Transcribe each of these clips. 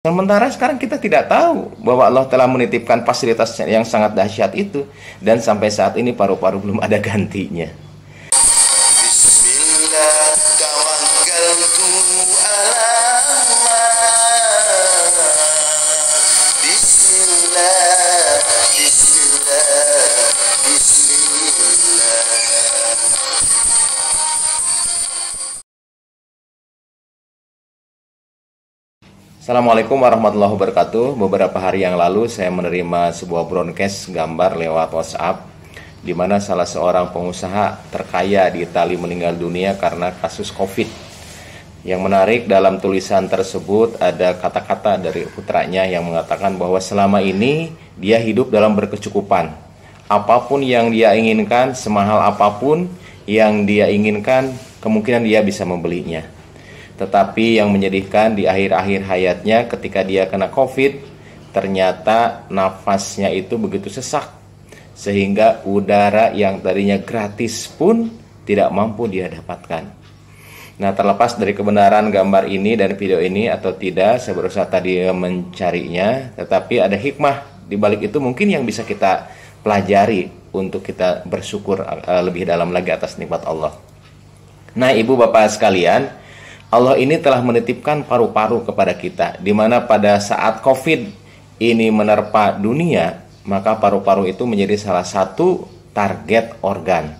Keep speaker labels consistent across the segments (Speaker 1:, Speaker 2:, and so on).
Speaker 1: Sementara sekarang kita tidak tahu bahwa Allah telah menitipkan fasilitas yang sangat dahsyat itu, dan sampai saat ini paru-paru belum ada gantinya. Assalamualaikum warahmatullahi wabarakatuh. Beberapa hari yang lalu saya menerima sebuah broadcast gambar lewat WhatsApp, di mana salah seorang pengusaha terkaya di Italia meninggal dunia karena kasus COVID. Yang menarik, dalam tulisan tersebut ada kata-kata dari putranya yang mengatakan bahwa selama ini dia hidup dalam berkecukupan. Apapun yang dia inginkan, semahal apapun yang dia inginkan, kemungkinan dia bisa membelinya. Tetapi yang menyedihkan, di akhir-akhir hayatnya ketika dia kena COVID, ternyata nafasnya itu begitu sesak, sehingga udara yang tadinya gratis pun tidak mampu dia dapatkan. Nah, terlepas dari kebenaran gambar ini dan video ini atau tidak, saya berusaha tadi mencarinya, tetapi ada hikmah di balik itu mungkin yang bisa kita pelajari untuk kita bersyukur lebih dalam lagi atas nikmat Allah. Nah, ibu bapak sekalian, Allah ini telah menitipkan paru-paru kepada kita, di mana pada saat COVID ini menerpa dunia, maka paru-paru itu menjadi salah satu target organ.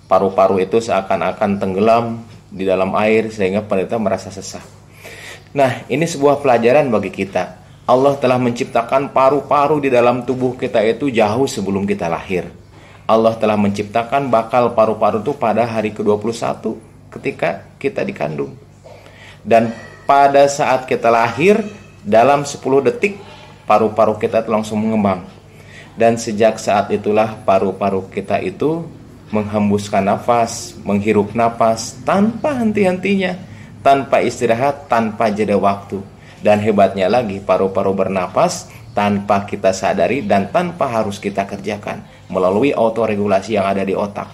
Speaker 1: Paru-paru itu seakan-akan tenggelam di dalam air sehingga penderita merasa sesak. Nah, ini sebuah pelajaran bagi kita. Allah telah menciptakan paru-paru di dalam tubuh kita itu jauh sebelum kita lahir. Allah telah menciptakan bakal paru-paru itu pada hari ke-21 ketika kita dikandung. Dan pada saat kita lahir, dalam 10 detik paru-paru kita langsung mengembang. Dan sejak saat itulah paru-paru kita itu menghembuskan nafas, menghirup nafas tanpa henti-hentinya, tanpa istirahat, tanpa jeda waktu. Dan hebatnya lagi, paru-paru bernapas tanpa kita sadari dan tanpa harus kita kerjakan, melalui autoregulasi yang ada di otak.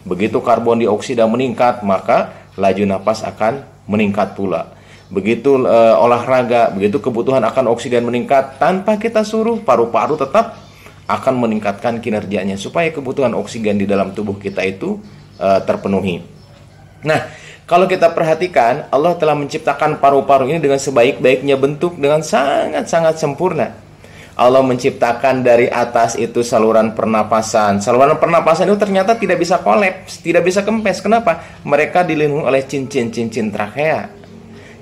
Speaker 1: Begitu karbon dioksida meningkat, maka laju nafas akan meningkat pula. Begitu olahraga, begitu kebutuhan akan oksigen meningkat, tanpa kita suruh, paru-paru tetap akan meningkatkan kinerjanya supaya kebutuhan oksigen di dalam tubuh kita itu terpenuhi. Nah, kalau kita perhatikan, Allah telah menciptakan paru-paru ini dengan sebaik-baiknya bentuk, dengan sangat-sangat sempurna. Allah menciptakan dari atas itu saluran pernapasan. Saluran pernapasan itu ternyata tidak bisa kolaps, tidak bisa kempes. Kenapa? Mereka dilindungi oleh cincin-cincin trakea.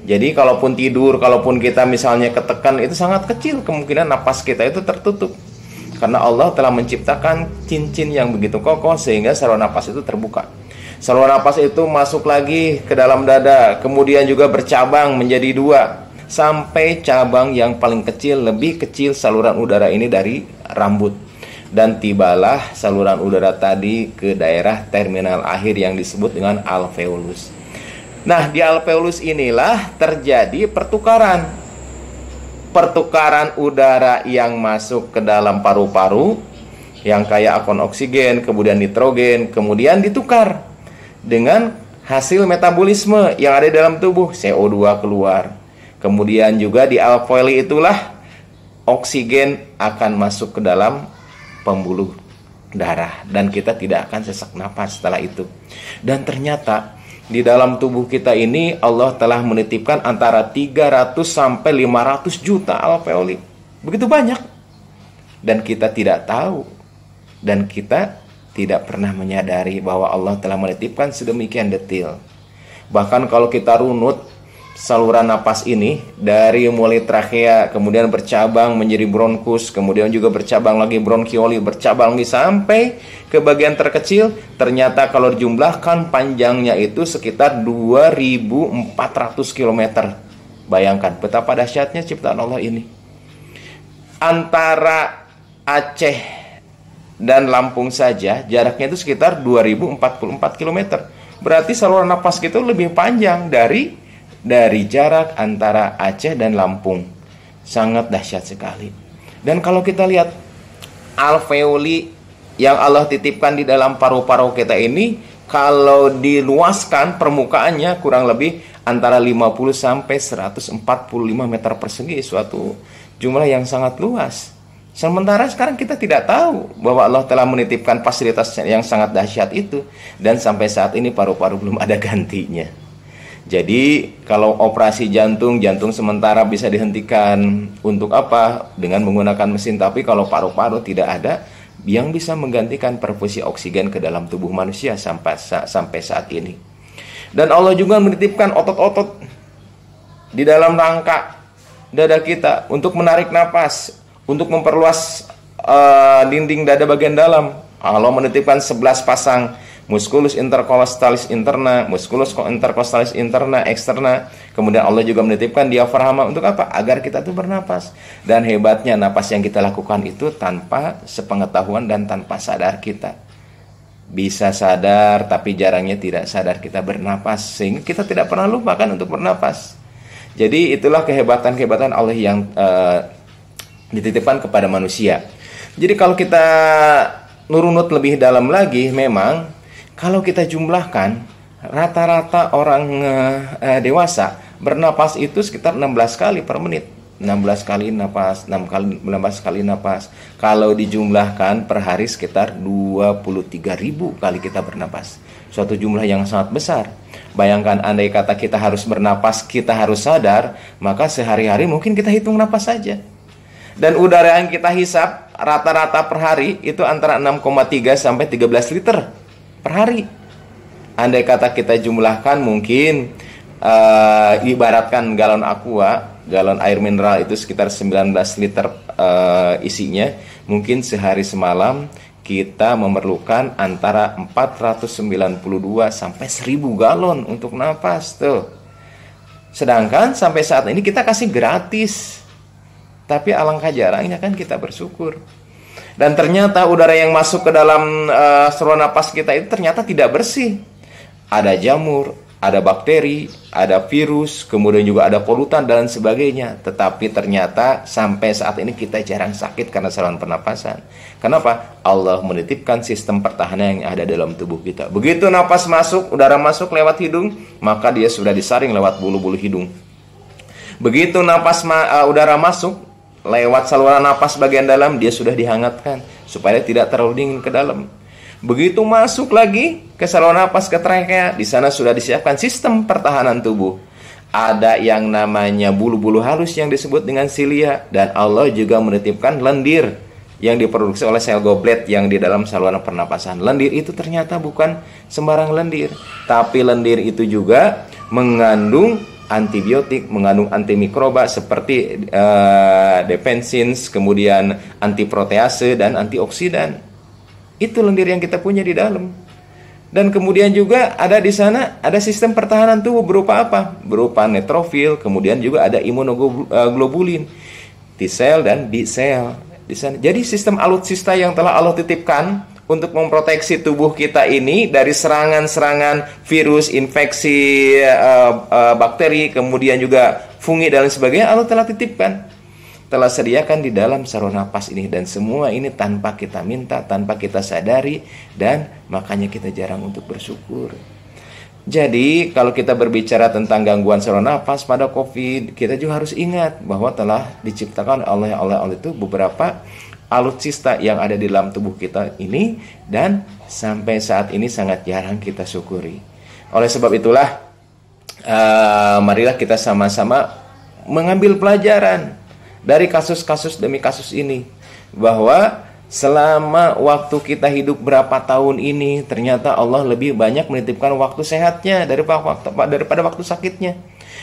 Speaker 1: Jadi kalaupun tidur, kalaupun kita misalnya ketekan, itu sangat kecil kemungkinan napas kita itu tertutup. Karena Allah telah menciptakan cincin yang begitu kokoh sehingga saluran napas itu terbuka. Saluran napas itu masuk lagi ke dalam dada, kemudian juga bercabang menjadi 2. Sampai cabang yang paling kecil, lebih kecil saluran udara ini dari rambut. Dan tibalah saluran udara tadi ke daerah terminal akhir yang disebut dengan alveolus. Nah, di alveolus inilah terjadi pertukaran udara yang masuk ke dalam paru-paru, yang kaya akan oksigen, kemudian nitrogen, kemudian ditukar dengan hasil metabolisme yang ada di dalam tubuh, CO2 keluar. Kemudian juga di alveoli itulah oksigen akan masuk ke dalam pembuluh darah dan kita tidak akan sesak napas setelah itu. Dan ternyata di dalam tubuh kita ini Allah telah menitipkan antara 300 sampai 500 juta alveoli. Begitu banyak. Dan kita tidak tahu, dan kita tidak pernah menyadari bahwa Allah telah menitipkan sedemikian detail. Bahkan kalau kita runut saluran napas ini dari mulai trakea, kemudian bercabang menjadi bronkus, kemudian juga bercabang lagi bronkioli, bercabang lagi sampai ke bagian terkecil, ternyata kalau dijumlahkan panjangnya itu sekitar 2400 km. Bayangkan betapa dahsyatnya ciptaan Allah ini. Antara Aceh dan Lampung saja jaraknya itu sekitar 2044 km. Berarti saluran napas kita lebih panjang dari jarak antara Aceh dan Lampung. Sangat dahsyat sekali. Dan kalau kita lihat alveoli yang Allah titipkan di dalam paru-paru kita ini, kalau diluaskan permukaannya kurang lebih antara 50 sampai 145 meter persegi, suatu jumlah yang sangat luas. Sementara sekarang kita tidak tahu bahwa Allah telah menitipkan fasilitas yang sangat dahsyat itu, dan sampai saat ini paru-paru belum ada gantinya. Jadi kalau operasi jantung sementara bisa dihentikan untuk apa? Dengan menggunakan mesin, tapi kalau paru-paru tidak ada yang bisa menggantikan perfusi oksigen ke dalam tubuh manusia sampai saat ini. Dan Allah juga menitipkan otot-otot di dalam rangka dada kita untuk menarik napas, untuk memperluas dinding dada bagian dalam. Allah menitipkan 11 pasang musculus intercostalis interna, musculus intercostalis interna, externa. Kemudian Allah juga menitipkan diafragma untuk apa? Agar kita tuh bernapas. Dan hebatnya napas yang kita lakukan itu tanpa sepengetahuan dan tanpa sadar kita. Bisa sadar tapi jarangnya tidak sadar kita bernapas, sehingga kita tidak pernah lupakan untuk bernapas. Jadi itulah kehebatan-kehebatan Allah yang dititipkan kepada manusia. Jadi kalau kita nurunut lebih dalam lagi, memang kalau kita jumlahkan rata-rata orang dewasa bernapas itu sekitar 16 kali per menit. 16 kali napas, 16 kali napas. Kalau dijumlahkan per hari sekitar 23.000 kali kita bernapas. Suatu jumlah yang sangat besar. Bayangkan andai kata kita harus bernapas, kita harus sadar, maka sehari-hari mungkin kita hitung napas saja. Dan udara yang kita hisap rata-rata per hari itu antara 6,3 sampai 13 liter per hari. Andai kata kita jumlahkan mungkin ibaratkan galon aqua, galon air mineral itu sekitar 19 liter isinya, mungkin sehari semalam kita memerlukan antara 492 sampai 1000 galon untuk napas tuh. Sedangkan sampai saat ini kita kasih gratis. Tapi alangkah jarangnya kan kita bersyukur. Dan ternyata udara yang masuk ke dalam saluran napas kita itu ternyata tidak bersih. Ada jamur, ada bakteri, ada virus, kemudian juga ada polutan dan sebagainya. Tetapi ternyata sampai saat ini kita jarang sakit karena saluran pernapasan. Kenapa? Allah menitipkan sistem pertahanan yang ada dalam tubuh kita. Begitu napas masuk, udara masuk lewat hidung, maka dia sudah disaring lewat bulu-bulu hidung. Begitu udara masuk lewat saluran napas bagian dalam, dia sudah dihangatkan supaya tidak terlalu dingin ke dalam. Begitu masuk lagi ke saluran napas ke trachea, di sana sudah disiapkan sistem pertahanan tubuh. Ada yang namanya bulu-bulu halus yang disebut dengan silia, dan Allah juga menitipkan lendir yang diproduksi oleh sel goblet yang di dalam saluran pernapasan. Lendir itu ternyata bukan sembarang lendir, tapi lendir itu juga mengandung antibiotik, mengandung antimikroba seperti defensins, kemudian antiprotease dan antioksidan. Itu lendir yang kita punya di dalam. Dan kemudian juga ada di sana ada sistem pertahanan tubuh berupa apa? Berupa neutrofil, kemudian juga ada imunoglobulin, T cell dan B cell di sana. Jadi sistem alutsista yang telah Allah titipkan untuk memproteksi tubuh kita ini dari serangan-serangan virus, infeksi, bakteri, kemudian juga fungi dan lain sebagainya, Allah telah titipkan, telah sediakan di dalam saluran napas ini. Dan semua ini tanpa kita minta, tanpa kita sadari, dan makanya kita jarang untuk bersyukur. Jadi kalau kita berbicara tentang gangguan saluran napas pada COVID, kita juga harus ingat bahwa telah diciptakan oleh Allah itu beberapa alutsista yang ada di dalam tubuh kita ini, dan sampai saat ini sangat jarang kita syukuri. Oleh sebab itulah marilah kita sama-sama mengambil pelajaran dari kasus-kasus demi kasus ini, bahwa selama waktu kita hidup berapa tahun ini, ternyata Allah lebih banyak menitipkan waktu sehatnya daripada waktu sakitnya.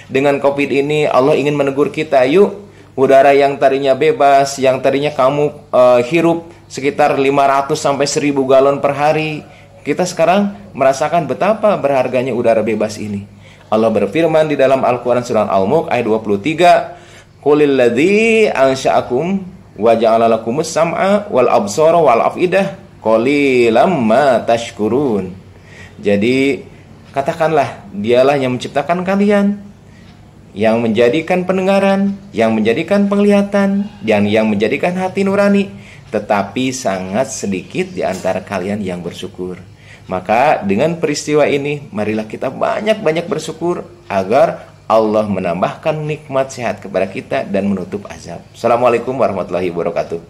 Speaker 1: Dengan COVID ini Allah ingin menegur kita, yuk, udara yang tadinya bebas, yang tadinya kamu hirup sekitar 500 sampai 1000 galon per hari, kita sekarang merasakan betapa berharganya udara bebas ini. Allah berfirman di dalam Al-Quran surah Al-Mulk ayat 23, Qulil ladzi ansha'akum wa ja'ala lakumus sam'a wal absara wal afidah qalilam ma tashkurun. Jadi katakanlah, dialah yang menciptakan kalian, yang menjadikan pendengaran, yang menjadikan penglihatan, dan yang menjadikan hati nurani. Tetapi sangat sedikit di antara kalian yang bersyukur. Maka dengan peristiwa ini, marilah kita banyak-banyak bersyukur agar Allah menambahkan nikmat sehat kepada kita dan menutup azab. Assalamualaikum warahmatullahi wabarakatuh.